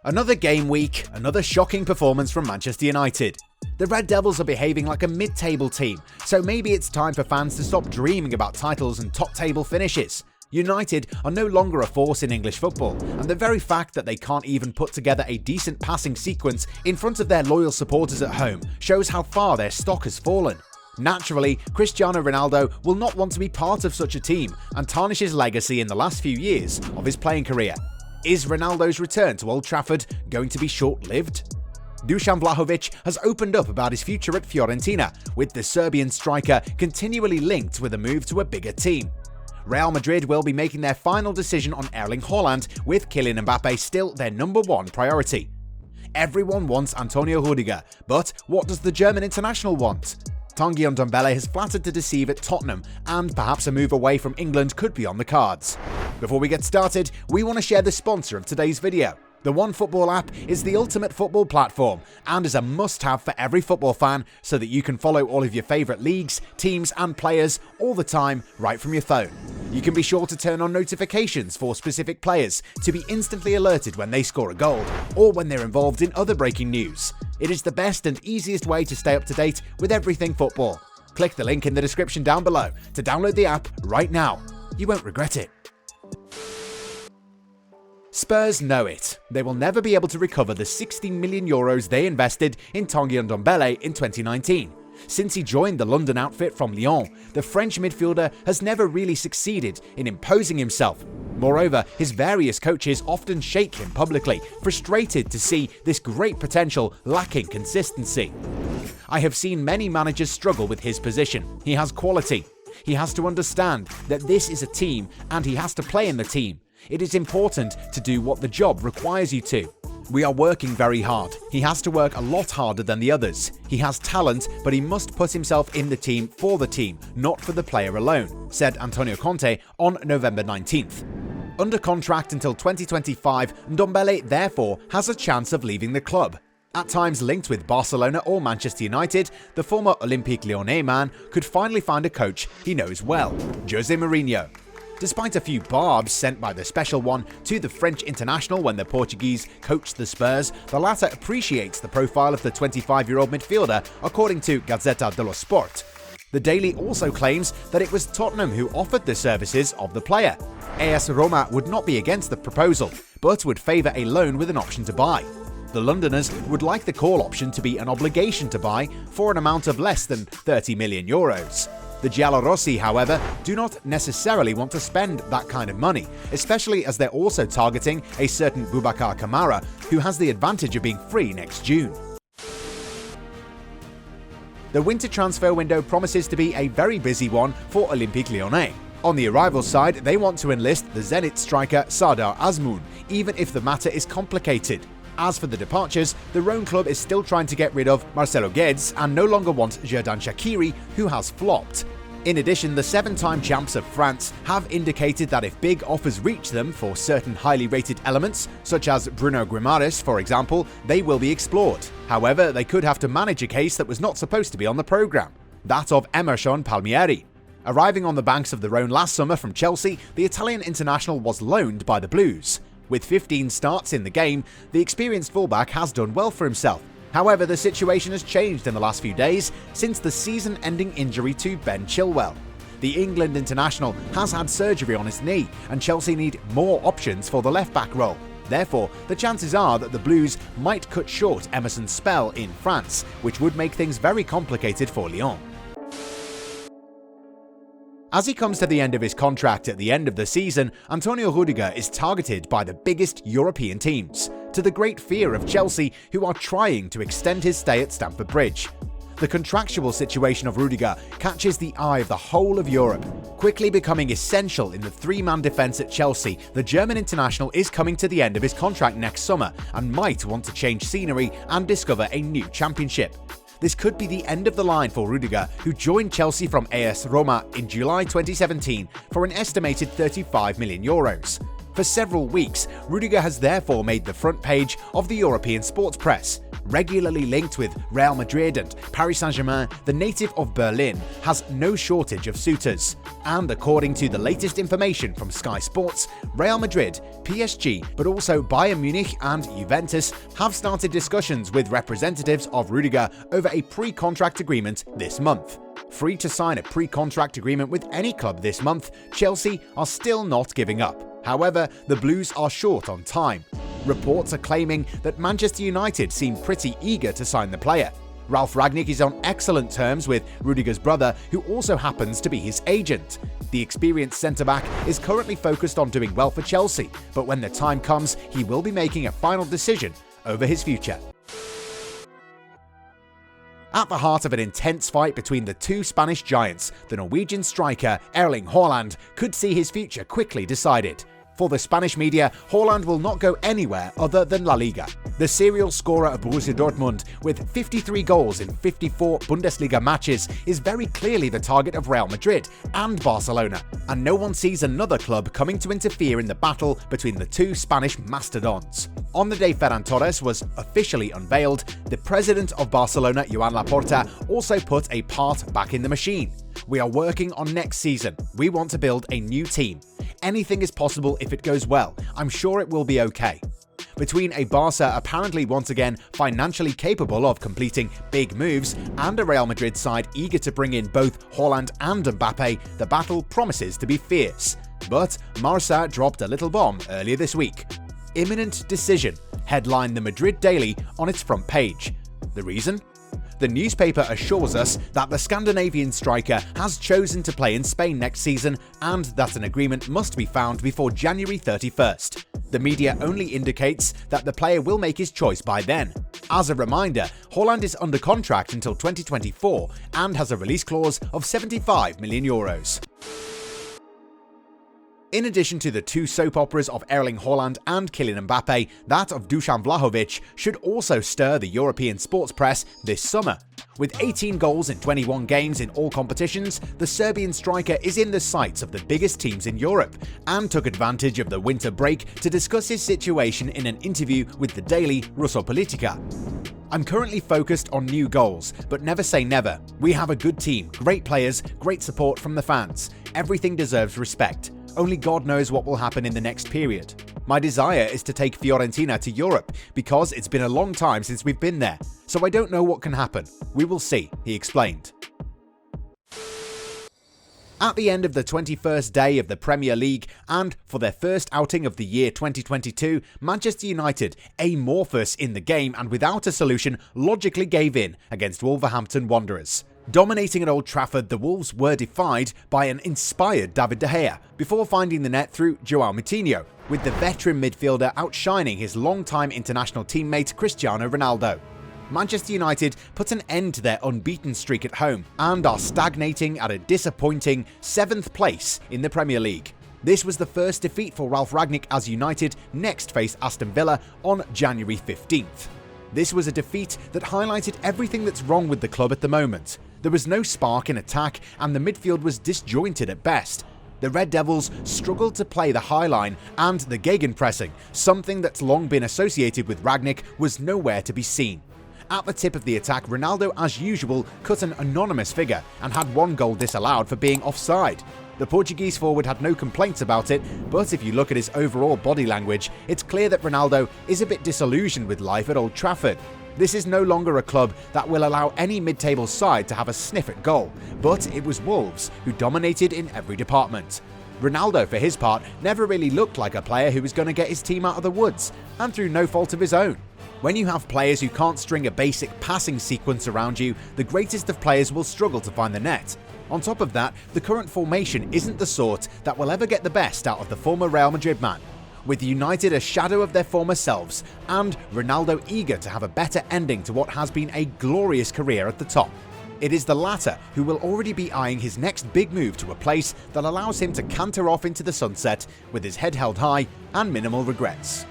Another game week, another shocking performance from Manchester United. The Red Devils are behaving like a mid-table team, so maybe it's time for fans to stop dreaming about titles and top-table finishes. United are no longer a force in English football, and the very fact that they can't even put together a decent passing sequence in front of their loyal supporters at home shows how far their stock has fallen. Naturally, Cristiano Ronaldo will not want to be part of such a team and tarnish his legacy in the last few years of his playing career. Is Ronaldo's return to Old Trafford going to be short-lived? Dusan Vlahovic has opened up about his future at Fiorentina, with the Serbian striker continually linked with a move to a bigger team. Real Madrid will be making their final decision on Erling Haaland, with Kylian Mbappe still their number one priority. Everyone wants Antonio Rudiger, but what does the German international want? Tanguy Ndombele has flattered to deceive at Tottenham, and perhaps a move away from England could be on the cards. Before we get started, we want to share the sponsor of today's video. The OneFootball app is the ultimate football platform and is a must-have for every football fan so that you can follow all of your favourite leagues, teams and players all the time right from your phone. You can be sure to turn on notifications for specific players to be instantly alerted when they score a goal or when they're involved in other breaking news. It is the best and easiest way to stay up to date with everything football. Click the link in the description down below to download the app right now. You won't regret it. Spurs know it. They will never be able to recover the €60 million they invested in Tanguy Ndombele in 2019. Since he joined the London outfit from Lyon, the French midfielder has never really succeeded in imposing himself. Moreover, his various coaches often shake him publicly, frustrated to see this great potential lacking consistency. I have seen many managers struggle with his position. He has quality. He has to understand that this is a team and he has to play in the team. It is important to do what the job requires you to. We are working very hard. He has to work a lot harder than the others. He has talent, but he must put himself in the team for the team, not for the player alone, said Antonio Conte on November 19th. Under contract until 2025, Ndombele therefore has a chance of leaving the club. At times linked with Barcelona or Manchester United, the former Olympique Lyonnais man could finally find a coach he knows well, Jose Mourinho. Despite a few barbs sent by the special one to the French international when the Portuguese coached the Spurs, the latter appreciates the profile of the 25-year-old midfielder, according to Gazzetta dello Sport. The Daily also claims that it was Tottenham who offered the services of the player. AS Roma would not be against the proposal, but would favour a loan with an option to buy. The Londoners would like the call option to be an obligation to buy for an amount of less than €30 million. The Giallorossi, however, do not necessarily want to spend that kind of money, especially as they're also targeting a certain Boubacar Kamara, who has the advantage of being free next June. The winter transfer window promises to be a very busy one for Olympique Lyonnais. On the arrival side, they want to enlist the Zenit striker Sardar Azmoun, even if the matter is complicated. As for the departures, the Rhone club is still trying to get rid of Marcelo Guedes and no longer wants Xherdan Shaqiri, who has flopped. In addition, the 7-time champs of France have indicated that if big offers reach them for certain highly rated elements, such as Bruno Guimaraes for example, they will be explored. However, they could have to manage a case that was not supposed to be on the programme, that of Emerson Palmieri. Arriving on the banks of the Rhone last summer from Chelsea, the Italian international was loaned by the Blues. With 15 starts in the game, the experienced fullback has done well for himself. However, the situation has changed in the last few days since the season-ending injury to Ben Chilwell. The England international has had surgery on his knee, and Chelsea need more options for the left-back role. Therefore, the chances are that the Blues might cut short Emerson's spell in France, which would make things very complicated for Lyon. As he comes to the end of his contract at the end of the season, Antonio Rudiger is targeted by the biggest European teams, to the great fear of Chelsea, who are trying to extend his stay at Stamford Bridge. The contractual situation of Rudiger catches the eye of the whole of Europe. Quickly becoming essential in the three-man defence at Chelsea, the German international is coming to the end of his contract next summer and might want to change scenery and discover a new championship. This could be the end of the line for Rudiger, who joined Chelsea from AS Roma in July 2017 for an estimated €35 million. For several weeks, Rudiger has therefore made the front page of the European sports press. Regularly linked with Real Madrid and Paris Saint-Germain, the native of Berlin has no shortage of suitors. And according to the latest information from Sky Sports, Real Madrid, PSG, but also Bayern Munich and Juventus have started discussions with representatives of Rüdiger over a pre-contract agreement this month. Free to sign a pre-contract agreement with any club this month, Chelsea are still not giving up. However, the Blues are short on time. Reports are claiming that Manchester United seem pretty eager to sign the player. Ralf Rangnick is on excellent terms with Rüdiger's brother, who also happens to be his agent. The experienced centre-back is currently focused on doing well for Chelsea, but when the time comes, he will be making a final decision over his future. At the heart of an intense fight between the two Spanish giants, the Norwegian striker Erling Haaland could see his future quickly decided. For the Spanish media, Haaland will not go anywhere other than La Liga. The serial scorer of Borussia Dortmund, with 53 goals in 54 Bundesliga matches, is very clearly the target of Real Madrid and Barcelona, and no one sees another club coming to interfere in the battle between the two Spanish mastodons. On the day Ferran Torres was officially unveiled, the president of Barcelona, Joan Laporta, also put a part back in the machine. "We are working on next season. We want to build a new team. Anything is possible if it goes well. I'm sure it will be okay." Between a Barca apparently once again financially capable of completing big moves and a Real Madrid side eager to bring in both Haaland and Mbappe, the battle promises to be fierce. But Marca dropped a little bomb earlier this week. "Imminent decision," headlined the Madrid Daily on its front page. The reason? The newspaper assures us that the Scandinavian striker has chosen to play in Spain next season and that an agreement must be found before January 31st. The media only indicates that the player will make his choice by then. As a reminder, Haaland is under contract until 2024 and has a release clause of €75 million. In addition to the two soap operas of Erling Haaland and Kylian Mbappe, that of Dusan Vlahovic should also stir the European sports press this summer. With 18 goals in 21 games in all competitions, the Serbian striker is in the sights of the biggest teams in Europe and took advantage of the winter break to discuss his situation in an interview with the daily Russopolitika. "I'm currently focused on new goals, but never say never. We have a good team, great players, great support from the fans. Everything deserves respect. Only God knows what will happen in the next period. My desire is to take Fiorentina to Europe because it's been a long time since we've been there, so I don't know what can happen. We will see," he explained. At the end of the 21st day of the Premier League and for their first outing of the year 2022, Manchester United, amorphous in the game and without a solution, logically gave in against Wolverhampton Wanderers. Dominating at Old Trafford, the Wolves were defied by an inspired David De Gea before finding the net through João Moutinho, with the veteran midfielder outshining his longtime international teammate Cristiano Ronaldo. Manchester United put an end to their unbeaten streak at home and are stagnating at a disappointing 7th place in the Premier League. This was the first defeat for Ralf Rangnick as United next faced Aston Villa on January 15th. This was a defeat that highlighted everything that's wrong with the club at the moment. There was no spark in attack and the midfield was disjointed at best. The Red Devils struggled to play the high line and the gegenpressing, something that's long been associated with Rangnick, was nowhere to be seen. At the tip of the attack, Ronaldo, as usual, cut an anonymous figure and had one goal disallowed for being offside. The Portuguese forward had no complaints about it, but if you look at his overall body language, it's clear that Ronaldo is a bit disillusioned with life at Old Trafford. This is no longer a club that will allow any mid-table side to have a sniff at goal, but it was Wolves who dominated in every department. Ronaldo, for his part, never really looked like a player who was going to get his team out of the woods, and through no fault of his own. When you have players who can't string a basic passing sequence around you, the greatest of players will struggle to find the net. On top of that, the current formation isn't the sort that will ever get the best out of the former Real Madrid man. With United a shadow of their former selves, and Ronaldo eager to have a better ending to what has been a glorious career at the top. It is the latter who will already be eyeing his next big move to a place that allows him to canter off into the sunset with his head held high and minimal regrets.